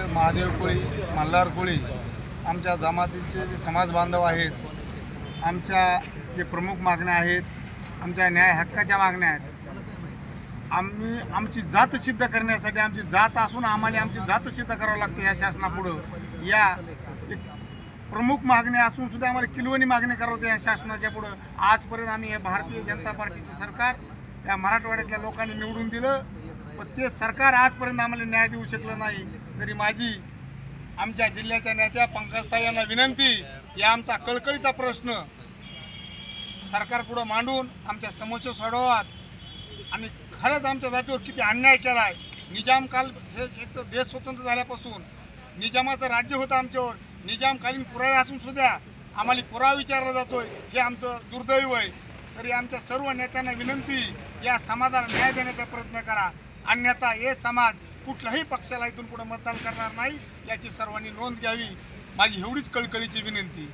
महादेव कोळी, मल्हार कोळी आमच्या जमातीचे जे समाज बांधव आहेत, आमच्या जे प्रमुख मागण्या आहेत, आमच्या न्याय हक्काच्या मागण्या आहेत. आमची जात सिद्ध करण्यासाठी, आमची जात असून आम्हाला आमची जात सिद्ध करावं लागते या शासनापुढं. या एक प्रमुख मागण्या असून सुद्धा आम्हाला किलवणी मागणी करावं या शासनाच्या पुढं. आजपर्यंत आम्ही हे भारतीय जनता पार्टीचं सरकार या मराठवाड्यातल्या लोकांनी निवडून दिलं, पण ते सरकार आजपर्यंत आम्हाला न्याय देऊ शकलं नाही. तरी माझी आमच्या जिल्ह्याच्या नेत्या पंकजताई यांना विनंती, या आमचा कळकळीचा प्रश्न सरकारपुढं मांडून आमच्या समस्या सोडवाव्यात. आणि खरंच आमच्या जातीवर किती अन्याय केला आहे. निजाम काल हे एक तर देश स्वतंत्र झाल्यापासून निजामाचं राज्य होतं आमच्यावर. निजामकालीन पुरावे असून सुद्धा आम्हाला पुरावा विचारला जातोय, हे आमचं दुर्दैव आहे. तरी आमच्या सर्व नेत्यांना विनंती, या समाजाला न्याय देण्याचा प्रयत्न करा, अन्यथा हे समाज कुठल्याही पक्षाला इथून पुढे मतदान करणार नाही, याची सर्वांनी नोंद घ्यावी. माझी एवढीच कळकळीची विनंती.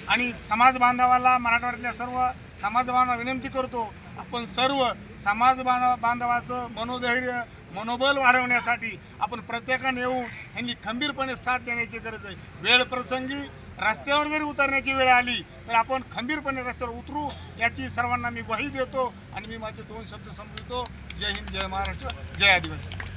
आणि समाज बांधवाला, मराठवाड्यातल्या सर्व समाज बांधवांना विनंती करतो, आपण सर्व समाज बांधवाचं मनोधैर्य, मनोबल वाढवण्यासाठी आपण प्रत्येकाने येऊन यांनी खंबीरपणे साथ देण्याची गरज आहे. वेळ प्रसंगी रस्त्यावर जरी उतरण्याची वेळ आली तर आपण खंबीरपणे रस्त्यावर उतरू, याची सर्वांना मी ग्वाही देतो. आणि मी माझे 2 शब्द संपवितो. जय हिंद, जय महाराष्ट्र, जय आदिवासी.